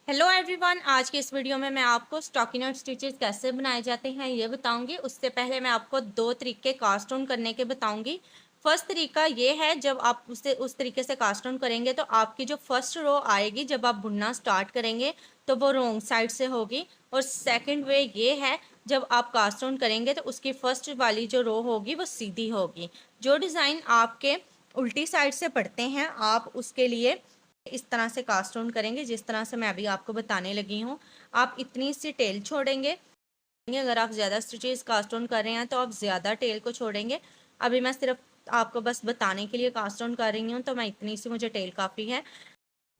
Hello everyone, आज की इस वीडियो में मैं आपको स्टॉकिनट स्टिचेस कैसे बनाए जाते हैं ये बताऊंगी। उससे पहले मैं आपको दो तरीके कास्ट ऑन करने के बताऊंगी। फर्स्ट तरीका ये है, जब आप उसे उस तरीके से कास्ट ऑन करेंगे तो आपकी जो फर्स्ट रो आएगी जब आप बुनना स्टार्ट करेंगे तो वो रॉन्ग साइड से होगी। और सेकंड वे ये है, जब आप कास्ट ऑन करेंगे तो उसकी फर्स्ट वाली जो रो होगी वो सीधी होगी। जो डिज़ाइन आपके उल्टी साइड से पड़ते हैं आप उसके लिए इस तरह से कास्ट ऑन करेंगे जिस तरह से मैं अभी आपको बताने लगी हूँ। आप इतनी सी टेल छोड़ेंगे। अगर आप ज़्यादा स्टिचेस कास्ट ऑन कर रहे हैं तो आप ज़्यादा टेल को छोड़ेंगे। अभी मैं सिर्फ आपको बस बताने के लिए कास्ट ऑन कर रही हूँ तो मैं इतनी सी, मुझे टेल काफ़ी है।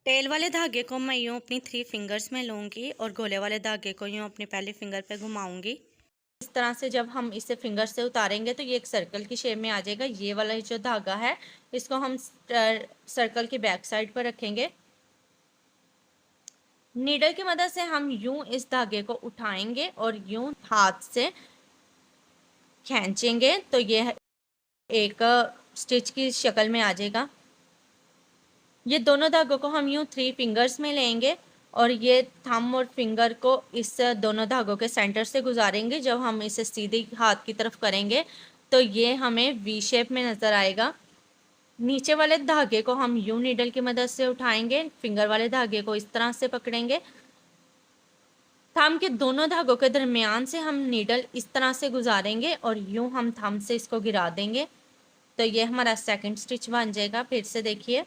टेल वाले धागे को मैं यूँ अपनी 3 फिंगर्स में लूँगी और गोले वाले धागे को यूँ अपनी पहले फिंगर पे घुमाऊँगी। इस तरह से जब हम इसे फिंगर से उतारेंगे तो ये एक सर्कल की शेप में आ जाएगा। ये वाला जो धागा है इसको हम सर्कल की बैक साइड पर रखेंगे। नीडल की मदद से हम यूं इस धागे को उठाएंगे और यूं हाथ से खींचेंगे तो ये एक स्टिच की शक्ल में आ जाएगा। ये दोनों धागों को हम यूं 3 फिंगर्स में लेंगे और ये थंब और फिंगर को इस दोनों धागों के सेंटर से गुजारेंगे। जब हम इसे सीधे हाथ की तरफ करेंगे तो ये हमें वी शेप में नज़र आएगा। नीचे वाले धागे को हम यूं नीडल की मदद से उठाएंगे, फिंगर वाले धागे को इस तरह से पकड़ेंगे। थंब के दोनों धागों के दरमियान से हम नीडल इस तरह से गुजारेंगे और यूं हम थंब से इसको गिरा देंगे तो ये हमारा सेकंड स्टिच बन जाएगा। फिर से देखिए,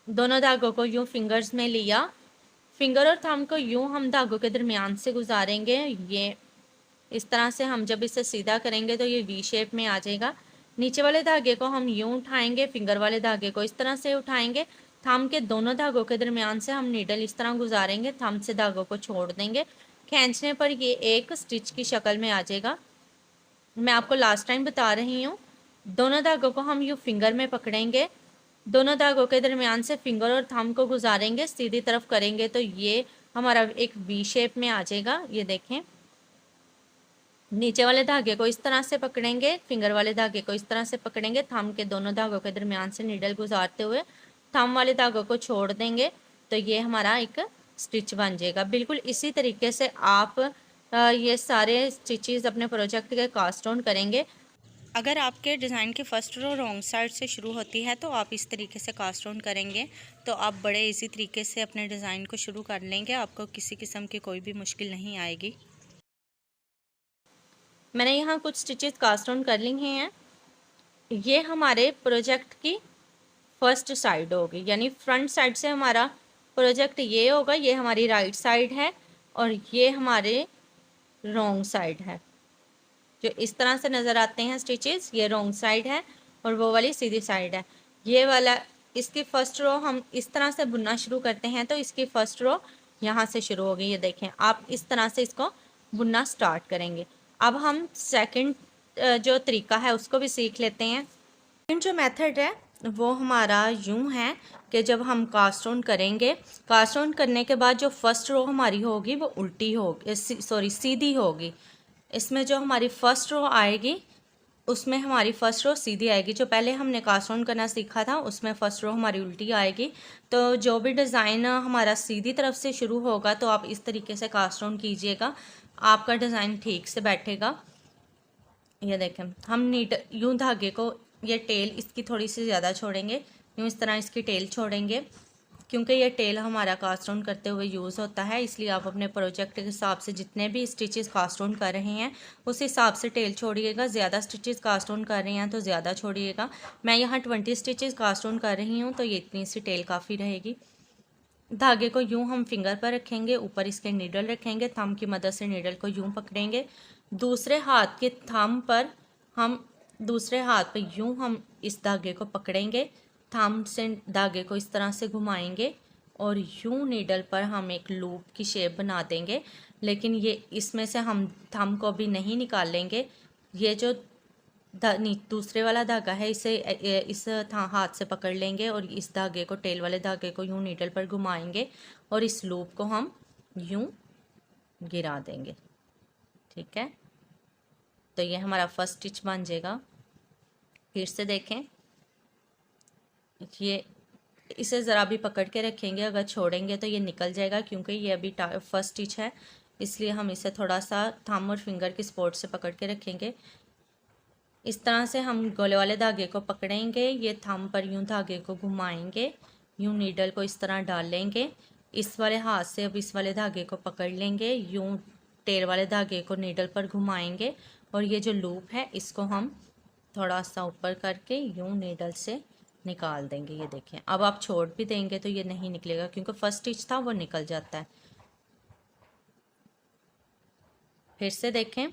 दोनों धागों को यूं फिंगर्स में लिया, फिंगर और थंब को यूं हम धागों के दरमियान से गुजारेंगे। ये इस तरह से हम जब इसे सीधा करेंगे तो ये वी शेप में आ जाएगा। नीचे वाले धागे को हम यूं उठाएंगे, फिंगर वाले धागे को इस तरह से उठाएंगे। थंब के दोनों धागों के दरमियान से हम नीडल इस तरह गुजारेंगे, थंब से धागों को छोड़ देंगे। खींचने पर ये एक स्टिच की शक्ल में आ जाएगा। मैं आपको लास्ट टाइम बता रही हूँ, दोनों धागों को हम यूँ फिंगर में पकड़ेंगे, दोनों धागों के दरमियान से फिंगर और थंब को गुजारेंगे, सीधी तरफ करेंगे तो ये हमारा एक वी शेप में आ जाएगा। ये देखें, नीचे वाले धागे को इस तरह से पकड़ेंगे, फिंगर वाले धागे को इस तरह से पकड़ेंगे, थंब के दोनों धागों के दरमियान से नीडल गुजारते हुए थंब वाले धागों को छोड़ देंगे तो ये हमारा एक स्टिच बन जाएगा। बिल्कुल इसी तरीके से आप ये सारे स्टिचेस अपने प्रोजेक्ट के कास्ट ऑन करेंगे। अगर आपके डिज़ाइन की फ़र्स्ट रो रॉन्ग साइड से शुरू होती है तो आप इस तरीके से कास्ट ऑन करेंगे तो आप बड़े इजी तरीके से अपने डिज़ाइन को शुरू कर लेंगे। आपको किसी किस्म की कोई भी मुश्किल नहीं आएगी। मैंने यहाँ कुछ स्टिचेस कास्ट ऑन कर ली हैं। ये हमारे प्रोजेक्ट की फर्स्ट साइड होगी, यानी फ्रंट साइड से हमारा प्रोजेक्ट ये होगा। ये हमारी राइट साइड है और ये हमारे रॉन्ग साइड है। जो इस तरह से नज़र आते हैं स्टिचेस, ये रॉन्ग साइड है और वो वाली सीधी साइड है। ये वाला, इसकी फर्स्ट रो हम इस तरह से बुनना शुरू करते हैं तो इसकी फर्स्ट रो यहाँ से शुरू होगी। ये देखें, आप इस तरह से इसको बुनना स्टार्ट करेंगे। अब हम सेकंड जो तरीका है उसको भी सीख लेते हैं। सेकंड जो मेथड है वो हमारा यूं है कि जब हम कास्ट ऑन करेंगे, कास्ट ऑन करने के बाद जो फर्स्ट रो हमारी होगी वो उल्टी होगी, सॉरी सीधी होगी। इसमें जो हमारी फर्स्ट रो आएगी उसमें हमारी फर्स्ट रो सीधी आएगी। जो पहले हमने कास्ट ऑन करना सीखा था उसमें फर्स्ट रो हमारी उल्टी आएगी। तो जो भी डिज़ाइन हमारा सीधी तरफ से शुरू होगा तो आप इस तरीके से कास्ट ऑन कीजिएगा, आपका डिज़ाइन ठीक से बैठेगा। ये देखें, हम नीट यूं धागे को, ये टेल इसकी थोड़ी सी ज़्यादा छोड़ेंगे, यूं इस तरह इसकी टेल छोड़ेंगे क्योंकि ये टेल हमारा कास्ट ऑन करते हुए यूज़ होता है। इसलिए आप अपने प्रोजेक्ट के हिसाब से जितने भी स्टिचेस कास्ट ऑन कर रहे हैं उस हिसाब से टेल छोड़िएगा। ज़्यादा स्टिचेस कास्ट ऑन कर रहे हैं तो ज़्यादा छोड़िएगा। मैं यहाँ 20 स्टिचेस कास्ट ऑन कर रही हूँ तो ये इतनी सी टेल काफ़ी रहेगी। धागे को यूं हम फिंगर पर रखेंगे, ऊपर इसके नीडल रखेंगे, थंब की मदद से नीडल को यूं पकड़ेंगे। दूसरे हाथ के थंब पर हम, दूसरे हाथ पे यूं हम इस धागे को पकड़ेंगे, थंब से धागे को इस तरह से घुमाएंगे और यूं नीडल पर हम एक लूप की शेप बना देंगे। लेकिन ये इसमें से हम थंब को भी नहीं निकाल लेंगे। ये जो दूसरे वाला धागा है इसे इस हाथ से पकड़ लेंगे और इस धागे को, टेल वाले धागे को यूं नीडल पर घुमाएंगे और इस लूप को हम यूं गिरा देंगे। ठीक है, तो ये हमारा फर्स्ट स्टिच बन जाएगा। फिर से देखें, ये इसे ज़रा भी पकड़ के रखेंगे, अगर छोड़ेंगे तो ये निकल जाएगा, क्योंकि ये अभी फर्स्ट स्टिच है, इसलिए हम इसे थोड़ा सा थंब और फिंगर की सपोर्ट से पकड़ के रखेंगे। इस तरह से हम गोले वाले धागे को पकड़ेंगे, ये थंब पर यूं धागे को घुमाएंगे, यूं नीडल को इस तरह डाल लेंगे, इस वाले हाथ से अब इस वाले धागे को पकड़ लेंगे, यूं टेल वाले धागे को नीडल पर घुमाएंगे और ये जो लूप है इसको हम थोड़ा सा ऊपर करके यूं नीडल से निकाल देंगे। ये देखें, अब आप छोड़ भी देंगे तो ये नहीं निकलेगा, क्योंकि फर्स्ट स्टिच था वो निकल जाता है। फिर से देखें,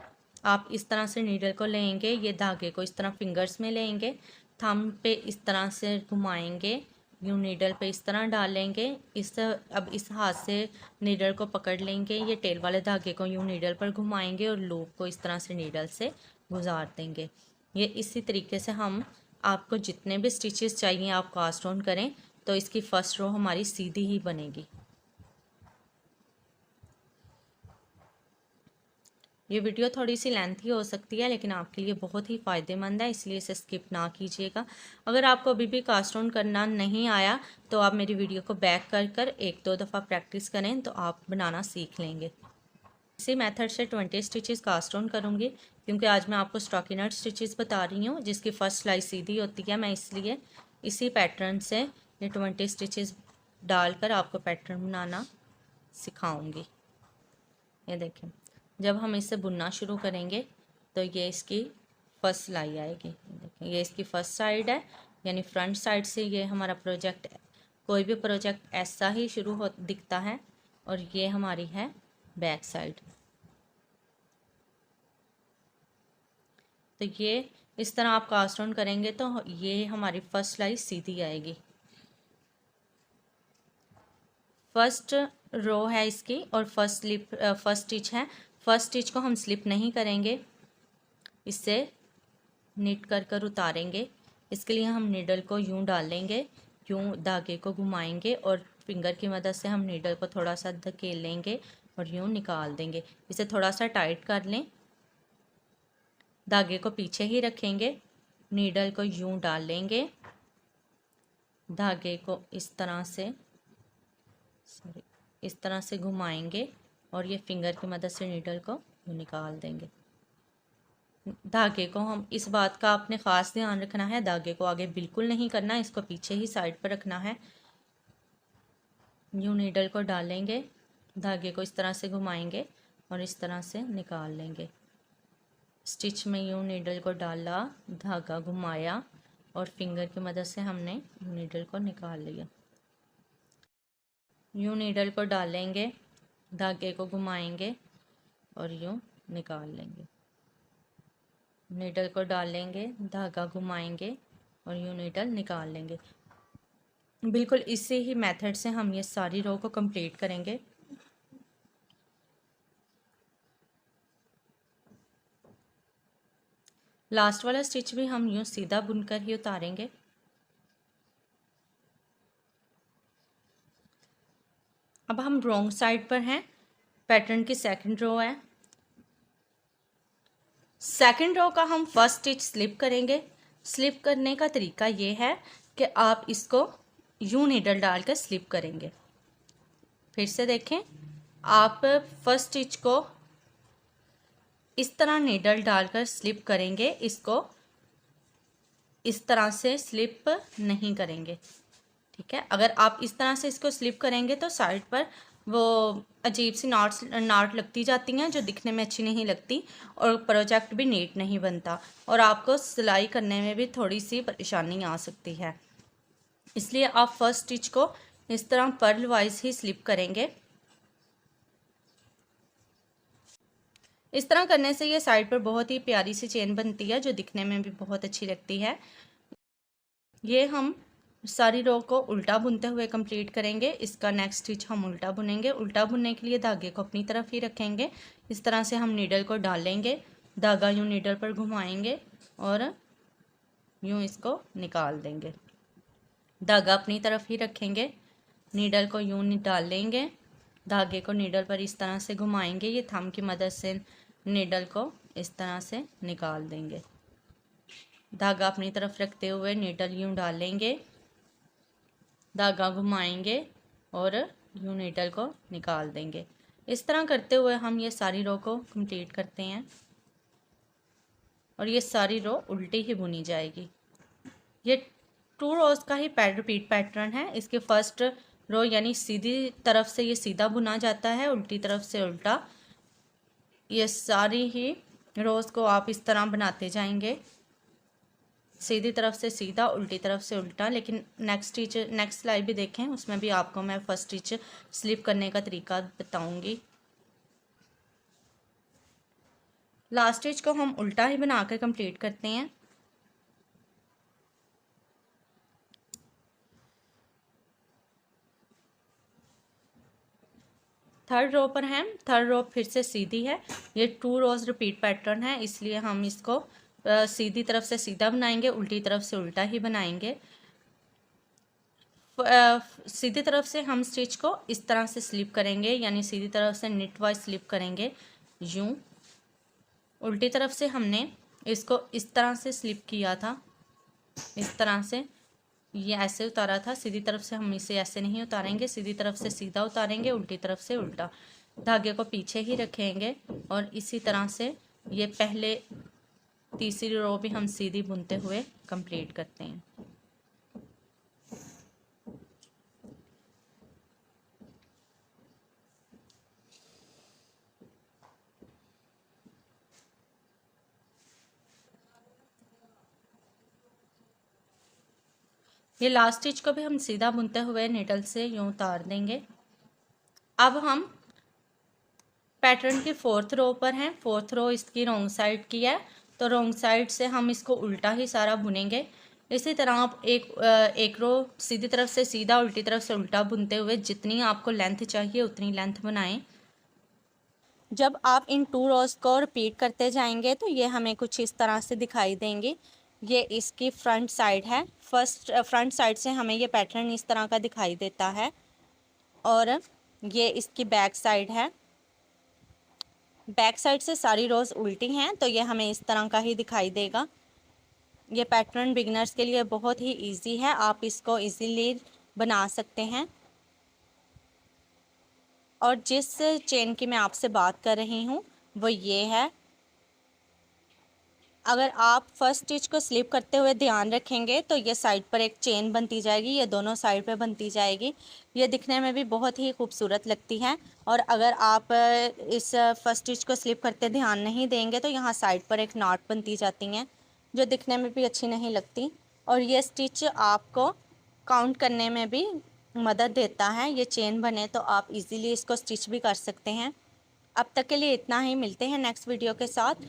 आप इस तरह से नीडल को लेंगे, ये धागे को इस तरह फिंगर्स में लेंगे, थंब पे इस तरह से घुमाएंगे, यूं नीडल पे इस तरह डालेंगे, अब इस हाथ से नीडल को पकड़ लेंगे, ये टेल वाले धागे को यूं नीडल पर घुमाएंगे और लूप को इस तरह से नीडल से गुजार देंगे। ये इसी तरीके से हम आपको जितने भी स्टिचेस चाहिए आप कास्ट ऑन करें तो इसकी फ़र्स्ट रो हमारी सीधी ही बनेगी। ये वीडियो थोड़ी सी लेंथी हो सकती है, लेकिन आपके लिए बहुत ही फ़ायदेमंद है, इसलिए इसे स्किप ना कीजिएगा। अगर आपको अभी भी कास्ट ऑन करना नहीं आया तो आप मेरी वीडियो को बैक कर एक दो दफ़ा प्रैक्टिस करें तो आप बनाना सीख लेंगे। इसी मेथड से 20 स्टिचेस कास्ट ऑन करूँगी, क्योंकि आज मैं आपको स्टॉकिनट स्टिचेस बता रही हूँ जिसकी फ़र्स्ट सिलाई सीधी होती है। मैं इसलिए इसी पैटर्न से ये 20 स्टिचेस डालकर आपको पैटर्न बनाना सिखाऊंगी। ये देखें, जब हम इसे बुनना शुरू करेंगे तो ये इसकी फ़र्स्ट सिलाई आएगी। देखें, ये इसकी फ़र्स्ट साइड है, यानी फ्रंट साइड से ये हमारा प्रोजेक्ट, कोई भी प्रोजेक्ट ऐसा ही शुरू हो दिखता है, और ये हमारी है बैक साइड। तो ये इस तरह आप कास्ट ऑन करेंगे तो ये हमारी फर्स्ट सिलाई सीधी आएगी। फर्स्ट रो है इसकी और फर्स्ट स्टिच है। फर्स्ट स्टिच को हम स्लिप नहीं करेंगे, इससे निट कर उतारेंगे। इसके लिए हम नीडल को यूं डाल लेंगे, यूं धागे को घुमाएंगे और फिंगर की मदद से हम नीडल को थोड़ा सा धकेल लेंगे और यूं निकाल देंगे। इसे थोड़ा सा टाइट कर लें, धागे को पीछे ही रखेंगे, नीडल को यूं डाल लेंगे, धागे को इस तरह से घुमाएंगे और ये फिंगर की मदद से नीडल को यूं निकाल देंगे। धागे को हम, इस बात का आपने ख़ास ध्यान रखना है, धागे को आगे बिल्कुल नहीं करना, इसको पीछे ही साइड पर रखना है। यूं नीडल को डालेंगे, धागे को इस तरह से घुमाएंगे और इस तरह से निकाल लेंगे। स्टिच में यूं नीडल को डाला, धागा घुमाया और फिंगर की मदद से हमने नीडल को निकाल लिया। यूं नीडल को डालेंगे, धागे को घुमाएंगे और यूं निकाल लेंगे। नीडल को डालेंगे, धागा घुमाएंगे और यूं नीडल निकाल लेंगे। बिल्कुल इसी ही मेथड से हम ये सारी रो को कंप्लीट करेंगे। लास्ट वाला स्टिच भी हम यूं सीधा बुनकर ही उतारेंगे। अब हम रॉन्ग साइड पर हैं, पैटर्न की सेकंड रो है। सेकंड रो का हम फर्स्ट स्टिच स्लिप करेंगे। स्लिप करने का तरीका ये है कि आप इसको यूं नीडल डालकर स्लिप करेंगे। फिर से देखें, आप फर्स्ट स्टिच को इस तरह नीडल डालकर स्लिप करेंगे, इसको इस तरह से स्लिप नहीं करेंगे, ठीक है। अगर आप इस तरह से इसको स्लिप करेंगे तो साइड पर वो अजीब सी नाट लगती जाती हैं जो दिखने में अच्छी नहीं लगती और प्रोजेक्ट भी नीट नहीं बनता और आपको सिलाई करने में भी थोड़ी सी परेशानी आ सकती है। इसलिए आप फर्स्ट स्टिच को इस तरह पर्ल वाइज ही स्लिप करेंगे। इस तरह करने से ये साइड पर बहुत ही प्यारी सी चेन बनती है जो दिखने में भी बहुत अच्छी लगती है। ये हम सारी रो को उल्टा बुनते हुए कंप्लीट करेंगे। इसका नेक्स्ट स्टिच हम उल्टा बुनेंगे। उल्टा बुनने के लिए धागे को अपनी तरफ ही रखेंगे। इस तरह से हम नीडल को डालेंगे, धागा यूं नीडल पर घुमाएंगे और यूं इसको निकाल देंगे। धागा अपनी तरफ ही रखेंगे, नीडल को यूं डाल लेंगे, धागे को नीडल पर इस तरह से घुमाएंगे, ये थंब की मदद से नीडल को इस तरह से निकाल देंगे। धागा अपनी तरफ रखते हुए नीडल यूं डालेंगे, धागा घुमाएंगे और यूं नीडल को निकाल देंगे। इस तरह करते हुए हम ये सारी रो को कंप्लीट करते हैं और ये सारी रो उल्टी ही बुनी जाएगी। ये 2 रोज का ही रिपीट पैटर्न है। इसके फर्स्ट रो यानी सीधी तरफ से ये सीधा बुना जाता है, उल्टी तरफ से उल्टा। ये सारी ही रोज को आप इस तरह बनाते जाएंगे, सीधी तरफ से सीधा, उल्टी तरफ से उल्टा। लेकिन नेक्स्ट स्लाइड भी देखें, उसमें भी आपको मैं फर्स्ट स्टिच स्लिप करने का तरीका बताऊंगी। लास्ट स्टिच को हम उल्टा ही बनाकर कंप्लीट करते हैं। थर्ड रो पर हैं, थर्ड रो फिर से सीधी है। ये 2 रोज रिपीट पैटर्न है, इसलिए हम इसको सीधी तरफ से सीधा बनाएंगे, उल्टी तरफ से उल्टा ही बनाएंगे। सीधी तरफ से हम स्टिच को इस तरह से स्लिप करेंगे, यानी सीधी तरफ से निट वाइज स्लिप करेंगे यूं। उल्टी तरफ से हमने इसको इस तरह से स्लिप किया था, इस तरह से ये ऐसे उतारा था। सीधी तरफ से हम इसे ऐसे नहीं उतारेंगे, सीधी तरफ से सीधा उतारेंगे, उल्टी तरफ से उल्टा। धागे को पीछे ही रखेंगे और इसी तरह से ये पहले तीसरी रो भी हम सीधी बुनते हुए कंप्लीट करते हैं। ये लास्ट स्टिच को भी हम सीधा बुनते हुए नीडल से यूं उतार देंगे। अब हम पैटर्न की 4th रो पर हैं। 4th रो इसकी रॉन्ग साइड की है, तो रॉन्ग साइड से हम इसको उल्टा ही सारा बुनेंगे। इसी तरह आप एक रो सीधी तरफ से सीधा, उल्टी तरफ से उल्टा बुनते हुए जितनी आपको लेंथ चाहिए उतनी लेंथ बनाएं। जब आप इन 2 रोज को रिपीट करते जाएंगे तो ये हमें कुछ इस तरह से दिखाई देंगे। ये इसकी फ्रंट साइड है। फ्रंट साइड से हमें ये पैटर्न इस तरह का दिखाई देता है और ये इसकी बैक साइड है। बैक साइड से सारी रोज उल्टी हैं, तो ये हमें इस तरह का ही दिखाई देगा। ये पैटर्न बिगिनर्स के लिए बहुत ही इजी है, आप इसको इजीली बना सकते हैं। और जिस चेन की मैं आपसे बात कर रही हूँ वो ये है। अगर आप फर्स्ट स्टिच को स्लिप करते हुए ध्यान रखेंगे तो ये साइड पर एक चेन बनती जाएगी, ये दोनों साइड पे बनती जाएगी। ये दिखने में भी बहुत ही खूबसूरत लगती है। और अगर आप इस फर्स्ट स्टिच को स्लिप करते ध्यान नहीं देंगे तो यहाँ साइड पर एक नॉट बनती जाती हैं, जो दिखने में भी अच्छी नहीं लगती। और ये स्टिच आपको काउंट करने में भी मदद देता है। ये चेन बने तो आप इजीली इसको स्टिच भी कर सकते हैं। अब तक के लिए इतना ही, मिलते हैं नेक्स्ट वीडियो के साथ।